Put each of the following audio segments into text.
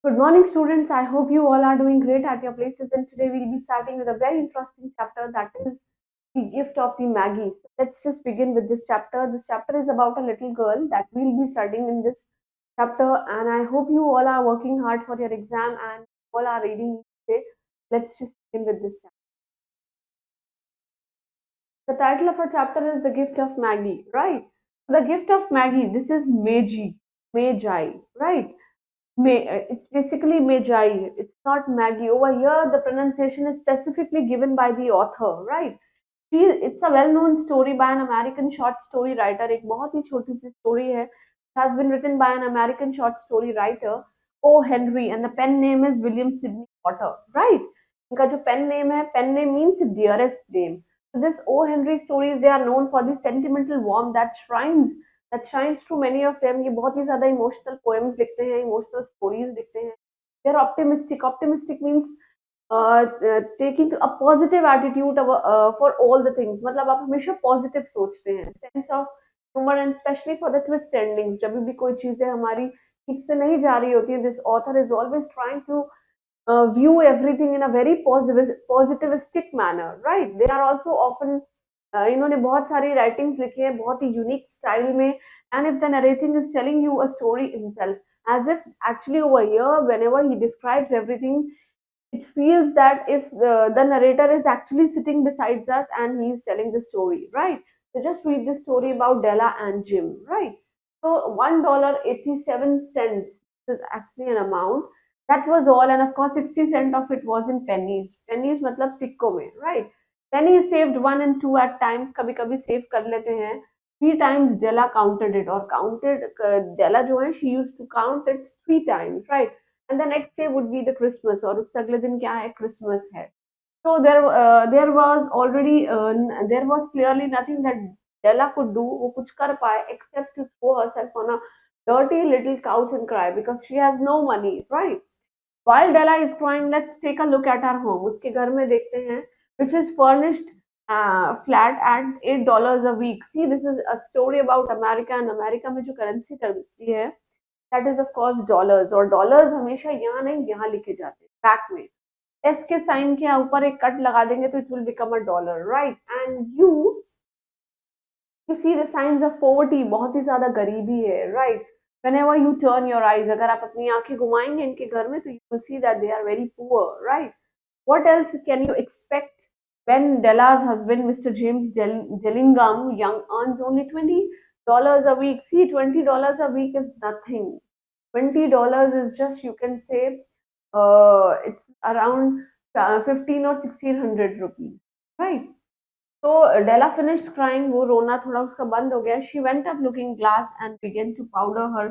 Good morning, students. I hope you all are doing great at your places. And today we'll be starting with a very interesting chapter, that is the gift of the Maggie. So let's just begin with this chapter. This chapter is about a little girl that we'll be studying in this chapter. And I hope you all are working hard for your exam and all are reading today. Let's just begin with this chapter. The title of our chapter is The Gift of Maggie, right? The Gift of Maggie. This is Magi, right? It's basically Magi. It's not Maggie. Over here, the pronunciation is specifically given by the author, right? It's a well-known story by an American short story writer. एक बहुत ही छोटी सी story है. It has been written by an American short story writer, O. Henry, and the pen name is William Sidney Potter, right? इनका जो pen name है, pen name means dearest name. So this O. Henry stories, they are known for the sentimental warmth that shines through many of them. ये बहुत ही ज़्यादा emotional poems लिखते हैं, emotional stories लिखते हैं. They are optimistic. Optimistic means taking a positive attitude for all the things. मतलब आप हमेशा पॉजिटिव सोचते हैं. Sense of humour and specially for the twist endings. जब भी कोई चीजें हमारी ठीक से नहीं जा रही होती है, this author is always trying to view everything in a very positivistic manner, right. They are also often, इन्होंने बहुत सारी राइटिंग्स लिखी है बहुत ही यूनिक स्टाइल में. And if the narrating is telling you a story himself as if actually over here whenever he describes everything, it feels that if the narrator is actually sitting beside us and he is telling the story, right? So just read the story about Della and Jim, right? So $1.87 is actually an amount. That was all, and of course 60 cents of it was in pennies. Pennies मतलब सिक्कों में, right? Pennies saved one and two at times. कभी कभी save कर लेते हैं. 3 times Della counted it, or counted Della जो है, she used to count it 3 times, right? And the next day would be the Christmas, और उससे अगले दिन क्या है, Christmas है. So there was already there was clearly nothing that Della could do, वो कुछ कर पाए, except to throw herself on a dirty little couch and cry because she has no money, right? While Della is crying, let's take a look at her home. उसके घर में देखते हैं, which is furnished flat at $8 a week. See, this is a story about America, and America में जो currency चलती है, that is of course dollars. और dollars हमेशा यहाँ नहीं, यहाँ लिखे जाते हैं बैक में. एस के साइन के ऊपर एक कट लगा देंगे तो it will become a dollar, right. And you see the science of poverty. बहुत ही ज्यादा गरीबी है, right. whenever you turn your eyes, अगर आप अपनी आंखें घुमाएंगे इनके घर में, तो you will see that they are very poor, right? What else can you expect when Della's husband, Mr. James Dellingham Young, earns only $20 a week? See, $20 a week is nothing. $20 is just, you can say, it's around 15 or 1600 rupees, right? So Della finished crying. वो रोना थोड़ा उसका बंद हो गया. She went up looking glass and began to powder her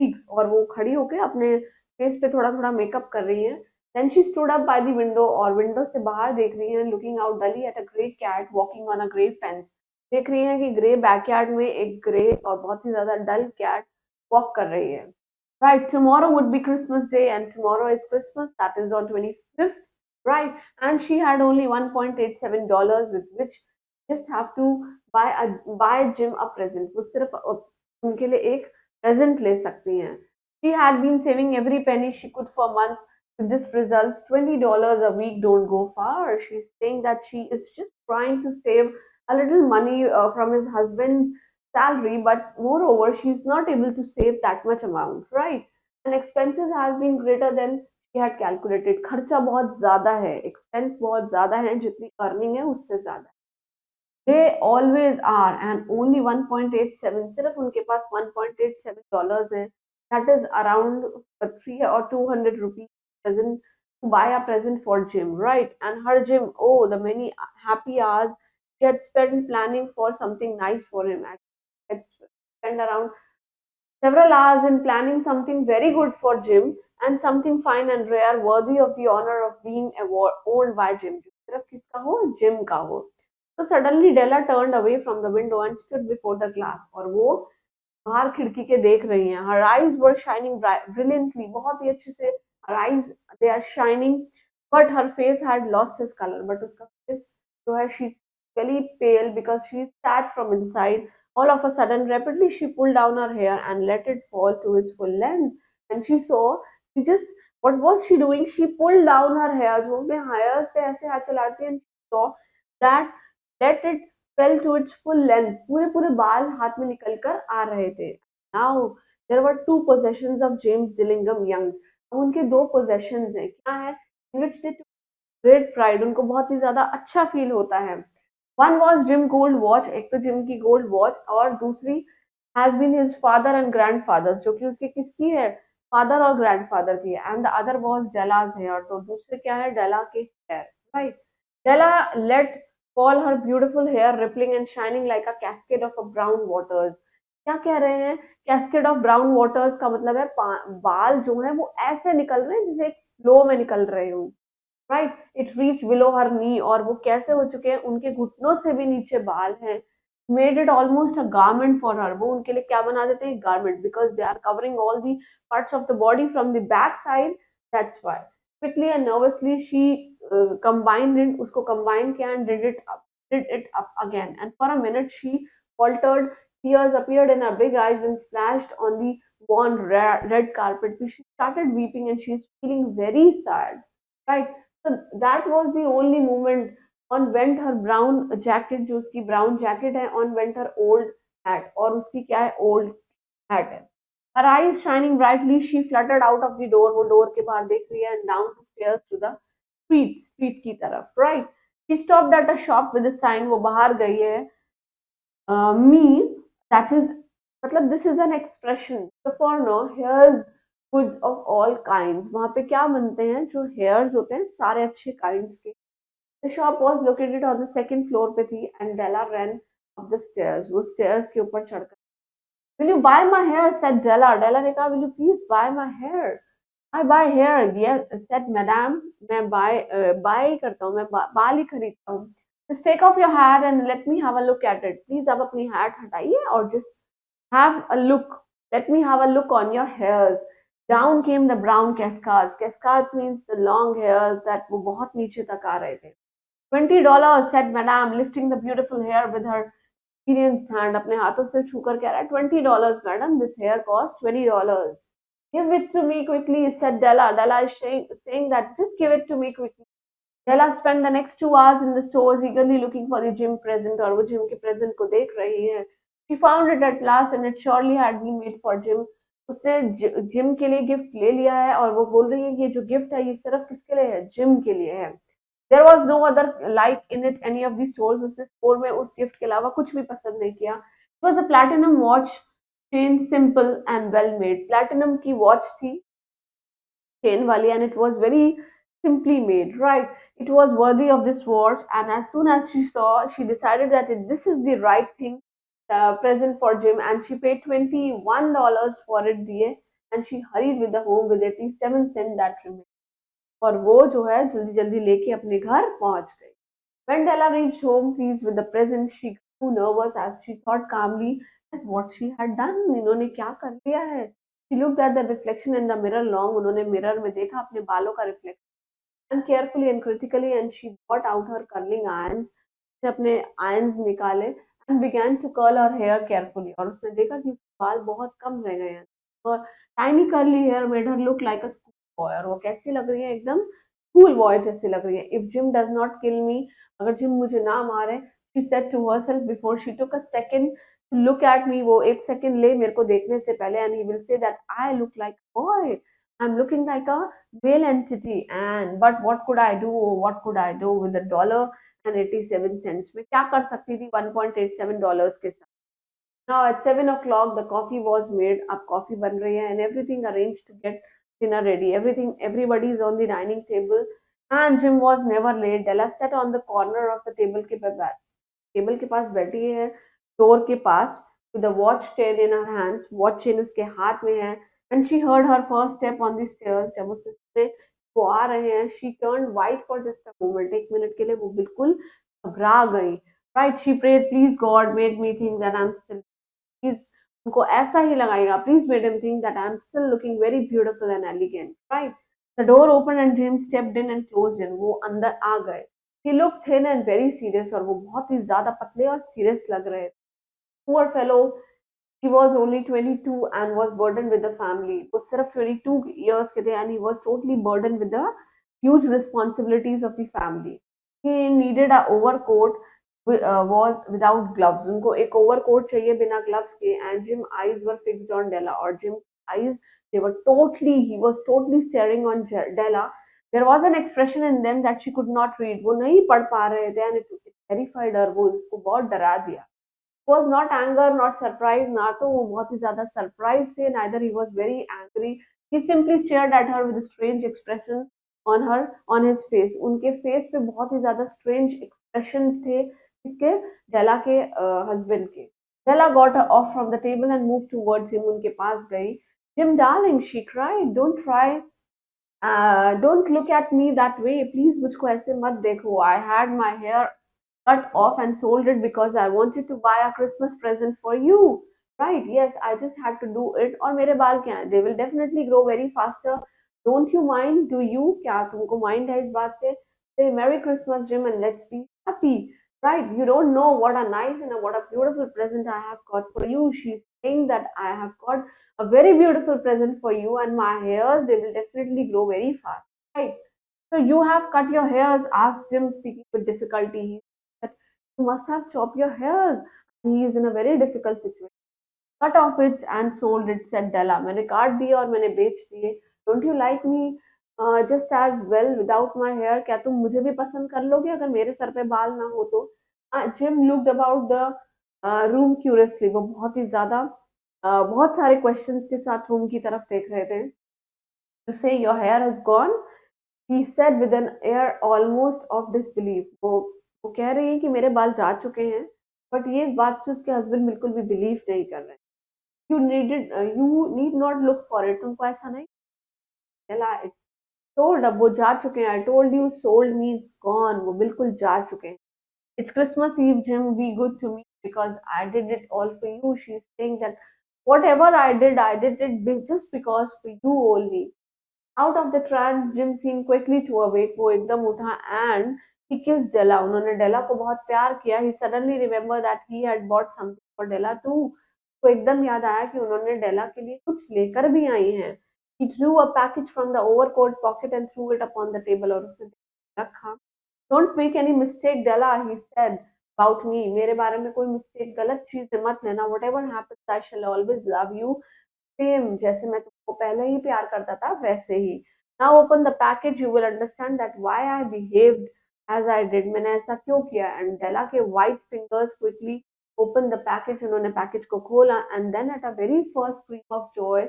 cheeks. और वो खड़ी होके अपने फेस पे थोड़ा थोड़ा मेकअप कर रही है. Then she stood up by the window, और विंडो से बाहर देख रही है, looking out dully at a grey cat walking on a grey fence. देख रही है कि ग्रे बैकयार्ड में एक ग्रे और बहुत ही ज्यादा डल कैट वॉक कर रही है. Right, tomorrow would be Christmas Day, and tomorrow is Christmas, that is on 25th, right? And she had only $1.87 with which just have to buy Jim a present. वो सिर्फ उनके लिए एक present ले सकती हैं. She had been saving every penny she could for months. With this results, $20 a week don't go far. She's saying that she is just trying to save a little money from his husband's salary, but moreover, she's not able to save that much amount, right? And expenses has been greater than she had calculated. खर्चा बहुत ज्यादा है, expense बहुत ज्यादा है, जितनी earning है उससे ज्यादा. They always are, and only 1.87, सिर्फ उनके पास $1.87 है. That is around 3 or 200 rupees present to buy a present for Jim, right? And her Jim, oh, the many happy hours she had spent planning for something nice for him. Actually, had spent around several hours in planning something very good for Jim, and something fine and rare, worthy of the honor of being owned by Jim. सिर्फ किसका हो, Jim का हो. So suddenly Della turned away from the window and stood before the glass. और वो बाहर खिड़की के देख रही हैं. Her eyes were shining brilliantly. बहुत ही अच्छे से her eyes, they are shining, but her face had lost its color. But उसका face जो है, she's very pale because she is sad from inside. All of a sudden, rapidly she pulled down her hair and let it fall to its full length. And she saw, she just What was she doing? She pulled down her hairs. वो अपने hairs पे ऐसे हाथ चलाती है and she saw that let it fell to its full length. पूरे पूरे बाल हाथ में निकल कर आ रहे थे. Now there were two possessions of James Dillingham Young. अब उनके दो possessions हैं. क्या है? In which they took great pride. उनको बहुत ही ज्यादा अच्छा फील होता है. One was Jim Gold watch. एक तो जिम की गोल्ड वॉच और दूसरी has been his father and grandfather, जो कि उसके किसकी है, फादर और ग्रैंडफादर की है. And the other was Della's hair, तो दूसरे क्या है, डेला के hair, right. Della let fall her beautiful hair rippling and shining like a cascade of a brown waters. क्या कह रहे हैं, कैस्केड ऑफ ब्राउन वाटर्स का मतलब है बाल जो है वो ऐसे निकल रहे हैं जैसे एक फ्लो में निकल रहे हो, राइट. इट रीच बिलो हर नी, और वो कैसे हो चुके हैं, उनके घुटनों से भी नीचे बाल हैं. Made it almost a garment for her, वो उनके लिए क्या बना देते हैं, garment, because they are covering all the parts of the body from the back side. That's why quickly and nervously she combined it, उसको combine किया and did it up again, and for a minute she faltered. Tears appeared in her big eyes and splashed on the worn red carpet. She started weeping and she is feeling very sad, right. So that was the only moment. On went her brown jacket, जो उसकी brown jacket है, on went her old hat, और उसकी क्या है, old hat है. Her eyes shining brightly, she fluttered out of the door. वो door के बाहर देख रही है, and down the stairs to the street की तरफ, right. She stopped at a shop with a sign. वो बाहर गई है. Me, that is, मतलब this is an expression. So for no hairs, goods of all kinds. वहाँ पे क्या बनते हैं, जो hairs होते हैं सारे अच्छे kinds के. The shop was located on the second floor पे थी, and Della ran up the stairs. वो stairs के ऊपर चढ़. Will you buy my hair? Said Della. Della ने कहा, will you please buy my hair? I buy hair. Yes, said Madam. मैं buy करता हूँ, मैं बाल ही खरीदता हूँ. Just take off your hat and let me have a look at it. Please आप अपनी hat हटाइए और just have a look. Let me have a look on your hairs. Down came the brown cascades. Cascades means the long hairs that वो बहुत नीचे तक आ रहे थे. $20, said Madam, lifting the beautiful hair with her experienced hand. अपने हाथों से छूकर कह रहा है, $20, madam. This hair cost $20. Give it to me quickly, said Della. Della is saying that just give it to me quickly. Della spent the next 2 hours in the stores eagerly looking for the gym present, और वो gym के present को देख रही है. She found it at last and it surely had been made for Jim. उसने gym के लिए गिफ्ट ले लिया है, और वो बोल रही है कि ये जो गिफ्ट है ये सिर्फ किसके लिए है, जिम के लिए है. There was no other like in it any of the stores. उसने स्टोर में उस गिफ्ट के अलावा कुछ भी पसंद नहीं किया. It was a platinum watch chain, simple and well made. Platinum की वॉच थी, chain वाली, and it was very simply made, right. It was worthy of this watch, and as soon as she saw, she decided that this is the right thing, present for Jim, and she paid $21 for it, दिए, and she hurried with the home with 87 cents that remained. और वो जो है जल्दी जल्दी लेके अपने घर पहुंच गई. When Della reached home pleased with the present, she grew nervous as she thought calmly that what she had done. इन्होंने क्या कर लिया है. She looked at the reflection in the mirror long. उन्होंने मिरर में देखा अपने बालों का reflection, and carefully and critically, and she got out her curling irons. उसने अपने irons निकाले and began to curl her hair carefully. और उसने देखा कि उसके बाल बहुत कम रह गए हैं. और tiny curly hair made her look like a school boy. और वो कैसी लग रही है, एकदम स्कूल बॉय जैसी लग रही है. If Jim does not kill me, अगर जिम मुझे ना मारे, she said to herself before she took a second to look at me. वो एक सेकंड ले मेरे को देखने से पहले, and he will say that I look like a boy. I'm looking like a male entity, and but what could I do? What could I do with $1.87? मैं क्या कर सकती थी $1.87 के साथ. Now at 7 o'clock the coffee was made. अब coffee बन रही है, and everything arranged to get dinner ready. Everybody is on the dining table, and Jim was never late. Della sat on the corner of the table के पास बैठी है, door के पास, with the watch chain in her hands. Watch chain उसके हाथ में है. When she heard her first step on the stairs, जब उसने वो आ रहे हैं, she turned white for just a moment. एक मिनट के लिए वो बिल्कुल घबरा गई. Right, she prayed, please God, made me think that I'm still, please, उनको ऐसा ही लगाएगा, please made him think that I'm still looking very beautiful and elegant. Right. The door opened and James stepped in and closed in. वो अंदर आ गए. He looked thin and very serious, और वो बहुत ही ज्यादा पतले और सीरियस लग रहे थे. Poor fellow, he was only 22 and was burdened with the family. वो सिर्फ 22 years के थे and he was totally burdened with the huge responsibilities of the family. He needed a overcoat was without gloves. उनको एक overcoat चाहिए बिना gloves के and Jim eyes were fixed on Della और Jim eyes they were totally he was totally staring on Della. There was an expression in them that she could not read. वो नहीं पढ़ पा रहे थे and it terrified her. वो उसको बहुत डरा दिया. Was not anger, not surprise, ना तो वो बहुत ही ज़्यादा surprised थे, neither he was very angry. He simply stared at her with a strange expression on his face. उनके face पे बहुत ही ज़्यादा strange expressions थे, इसके डेला के husband के. Della got off from the table and moved towards him. उनके पास गई. Jim, darling, she cried. Don't look at me that way. Please, मुझको ऐसे मत देखो. I had my hair cut off and sold it because I wanted to buy a Christmas present for you. Right? Yes, I just had to do it. और मेरे बाल क्या हैं? They will definitely grow very faster. Don't you mind? Do you? क्या तुमको mind है इस बात से? Say Merry Christmas, Jim, and let's be happy. Right? You don't know what a nice and what a beautiful present I have got for you. She's saying that I have got a very beautiful present for you, and my hairs they will definitely grow very fast. Right? So you have cut your hairs, asked Jim, speaking with difficulty. He said, you must have chopped your hairs. He is in a very difficult situation. Cut off it and sold it, said Della. मैंने काट दिए और मैंने बेच दिए. Don't you like me just as well without my hair? क्या तुम मुझे भी पसंद कर लोगे अगर मेरे सर पे बाल ना हो तो? Jim looked about the room curiously. वो बहुत ही ज़्यादा बहुत सारे क्वेश्चंस के साथ रूम की तरफ देख रहे थे. To say your hair has gone, he said with an air almost of disbelief. वो कह रही है कि मेरे बाल जा चुके हैं, बट ये बात से उसके हस्बैंड बिल्कुल भी बिलीव नहीं कर रहे हैं. You need not look for it. तुमको ऐसा नहीं चला. सोल्ड अब वो जा चुके हैं. I told you sold means gone. वो बिल्कुल जा चुके हैं. It's Christmas Eve Jim be good to me because I did it all for you. She's saying that whatever I did it just because for you only. Out of the trance, Jim seemed quickly to awake. वो एकदम उठा and he kissed Della. उन्होंने डेला को बहुत प्यार किया. He suddenly remembered that he had bought something for Della too. को एकदम याद आया कि उन्होंने डेला के लिए कुछ लेकर भी आई हैं. He drew a package from the overcoat pocket and threw it upon the table और उसने रखा. Don't make any mistake, Della, he said about me. मेरे बारे में कोई mistake गलत चीज़ मत लेना. Whatever happens, I shall always love you. Same जैसे मैं तुमको पहले ही प्यार करता था वैसे ही. Now open the package you will understand that why I behaved as I did. मैंने ऐसा क्यों किया. एंड डेला के white fingers quickly open the package. उन्होंने पैकेज को खोला and then at a very first scream of joy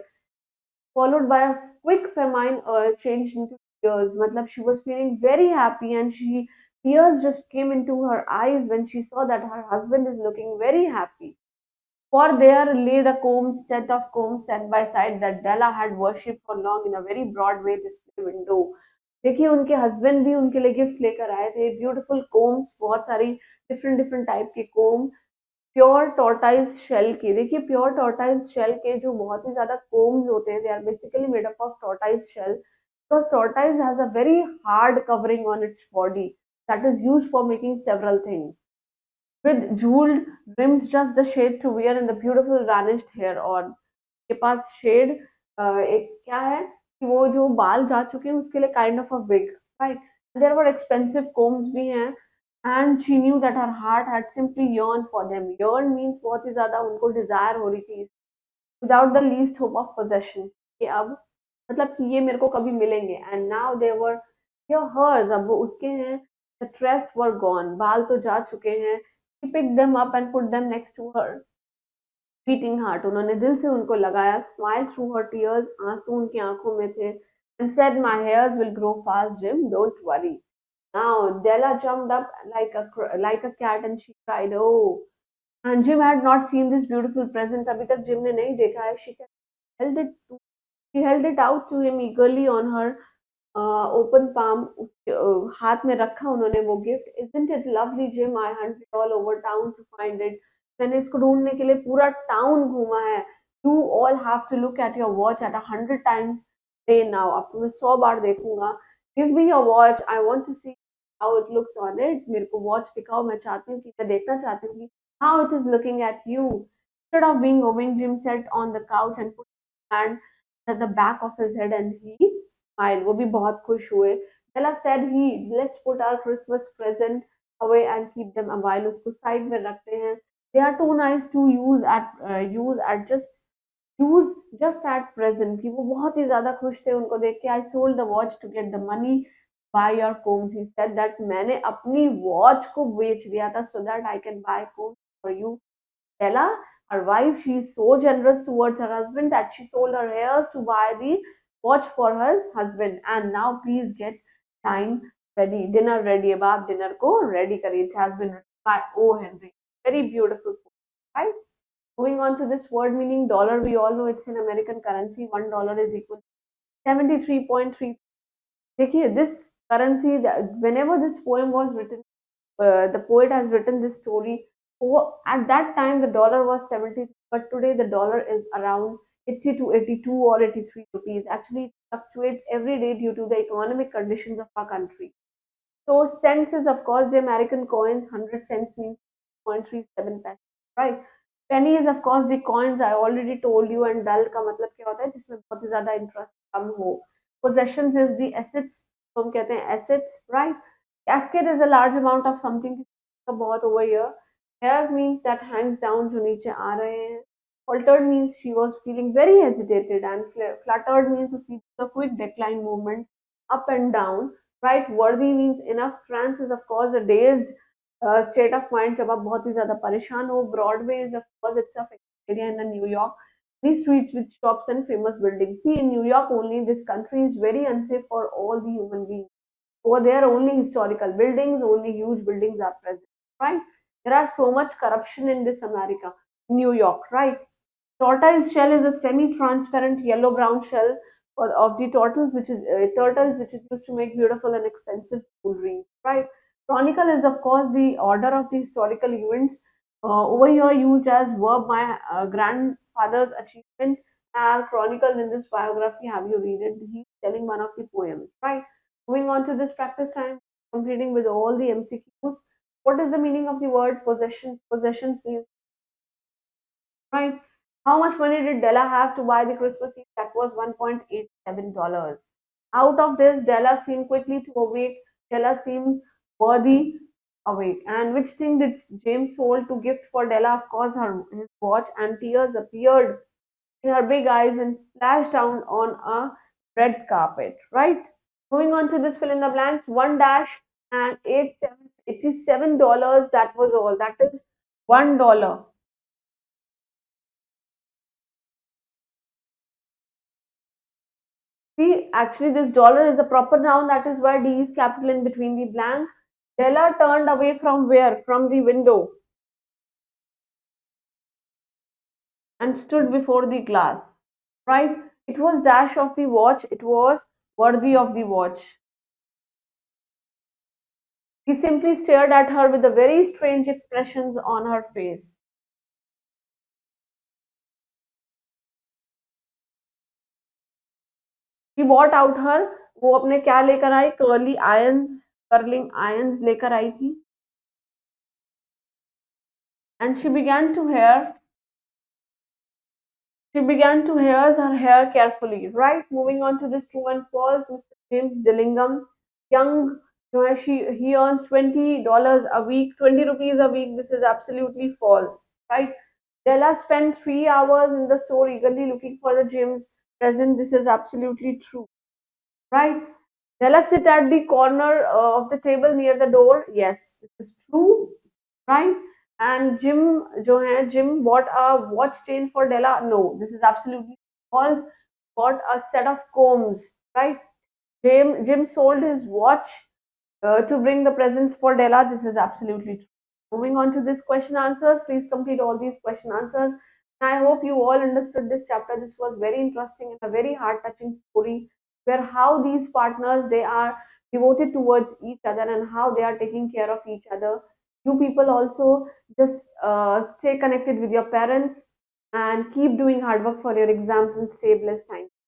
followed by a quick feminine change into tears. मतलब she was feeling very happy and she tears just came into her eyes when she saw that her husband is looking very happy. For there lay the combs, set of combs side by side that Della had worshipped for long in a very Broadway display window. देखिए उनके husband भी उनके लिए gift लेकर आए थे. Beautiful combs, बहुत सारी डिफरेंट डिफरेंट टाइप के कोम, प्योर टॉर्टाइज शेल के. देखिए प्योर टॉर्टाइज शेल के जो बहुत ही ज्यादा कोम्स होते हैं, they are basically made up of tortoise shell. Because tortoise has a very hard covering on its body that is used for making several things. With jeweled rims just the shade to wear in the beautiful vanished hair. और के पास shade एक क्या है कि वो जो बाल जा चुके हैं उसके लिए kind of a wig. Right. There were expensive combs भी हैं. And she knew that her heart had simply yearned for them. yearn means बहुत ही ज्यादा उनको डिजायर हो रही थी without the least hope of possession. कि अब मतलब कि ये मेरे को कभी मिलेंगे. And now they were your hers. अब वो उसके हैं. The tress were gone. बाल तो जा चुके हैं. She picked them up and put them next to her beating heart. उन्होंने दिल से उनको लगाया. Smile through her tears. आंसू उनकी आंखों में थे. And said, my hairs will grow fast, Jim. Don't worry. Now Della jumped up like a cat and she cried, oh. And Jim had not seen this beautiful present. अभी तक gym ने नहीं देखा है. Held it she held it out to him eagerly on her open palm. हाथ में रखा उन्होंने वो gift. Isn't it lovely Jim. I hunted all over town to find it. मैंने इसको ढूंढने के लिए पूरा टाउन घूमा है. You all have to look at your watch at 100 times day now. अब तो मैं 100 बार देखूंगा. Give me your watch. I want to see how it looks on it. मेरे को वॉच दिखाओ. मैं चाहती हूँ कि मैं देखना चाहती हूँ कि how it is looking at you. Instead of being owing, Jim sat on the couch and put his hand at the back of his head and he smiled. वो भी बहुत खुश हुए. Bella said let's put our Christmas present away and keep them a while. उसको side में रखते हैं. They are too nice to use just at present. कि वो बहुत ही ज़्यादा खुश थे उनको देख के. I sold the watch to get the money. Buy your combs. He said that मैंने अपनी watch को बेच दिया था so that I can buy combs for you. Stella, her wife, she is so generous towards her husband that she sold her hairs to buy the watch for her husband. And now please get dine ready. Dinner ready. अब आप dinner को ready करिए. It has been written by O. Henry. Very beautiful, right? Moving on to this word meaning dollar, we all know it's in American currency. $1 is equal to 73.3. देखिए, this currency, whenever this poem was written, the poet has written this story. Oh, at that time, the dollar was 70, but today the dollar is around 80 to 82 or 83 rupees. Actually, it fluctuates every day due to the economic conditions of our country. So cents is of course the American coins. 100 cents means 0.37 paise, right? Penny is of course the coins I already told you. And dull का मतलब क्या होता है जिसमें बहुत ही ज़्यादा interest कम हो. Possessions is the assets. तो हम कहते हैं assets, right? Cascade is a large amount of something. का बहुत over here. Hair means that hangs down जो नीचे आ रहे हैं. Faltered means she was feeling very hesitated, and fluttered means a series of quick decline movement up and down, right? Worthy means enough. Trance is of course a dazed state of mind जब आप बहुत ही ज़्यादा परेशान हो. Broadway is of course it's a famous area in the New York. These streets with shops and famous buildings. See, in New York only, this country is very unsafe for all the human beings. Over there, only historical buildings, only huge buildings are present, right? There are so much corruption in this America, New York, right? Tortoise shell is a semi-transparent yellow-brown shell of the turtles, which is used to make beautiful and expensive jewelry. Right? Chronicle is of course the order of the historical events. Over here used as verb. My grandfather's achievement are chronicled in this biography. Have you read it? He's telling one of the poems. Right? Moving on to this practice time, completing with all the MCQs. What is the meaning of the word possessions? Possessions means, right? How much money did Della have to buy the Christmas Eve? That was $1.87. Out of this, Della seemed quickly to awake. Della seemed worthy awake. And which thing did James sold to gift for Della? Of course, his watch. And tears appeared in her big eyes and splashed down on a red carpet. Right? Moving on to this fill in the blanks. One dash and $87. That was all. That is $1. See, actually, this dollar is a proper noun. That is why D is capital in between the blank. Della turned away from where? From the window and stood before the glass. Right? It was dash of the watch. It was worthy of the watch. He simply stared at her with a very strange expressions on her face. She bought out her. वो अपने क्या लेकर आई? Curly irons, curling irons लेकर आई थी. And she began to hair her hair carefully, right? Moving on to this true and false, Mr. James Dillingham, young, he earns $20 a week, 20 rupees a week. This is absolutely false, right? Della spent 3 hours in the store eagerly looking for the James present. This is absolutely true, right? Della sit at the corner of the table near the door. Yes, this is true, right? And Jim bought a watch chain for Della. No, this is absolutely false. Bought a set of combs, right? Jim sold his watch to bring the presents for Della. This is absolutely true. Moving on to this question answers. Please complete all these question answers. I hope you all understood this chapter. This was very interesting and a very heart touching story where how these partners they are devoted towards each other and how they are taking care of each other. You people also just stay connected with your parents and keep doing hard work for your exams and stay blessed. Thank you.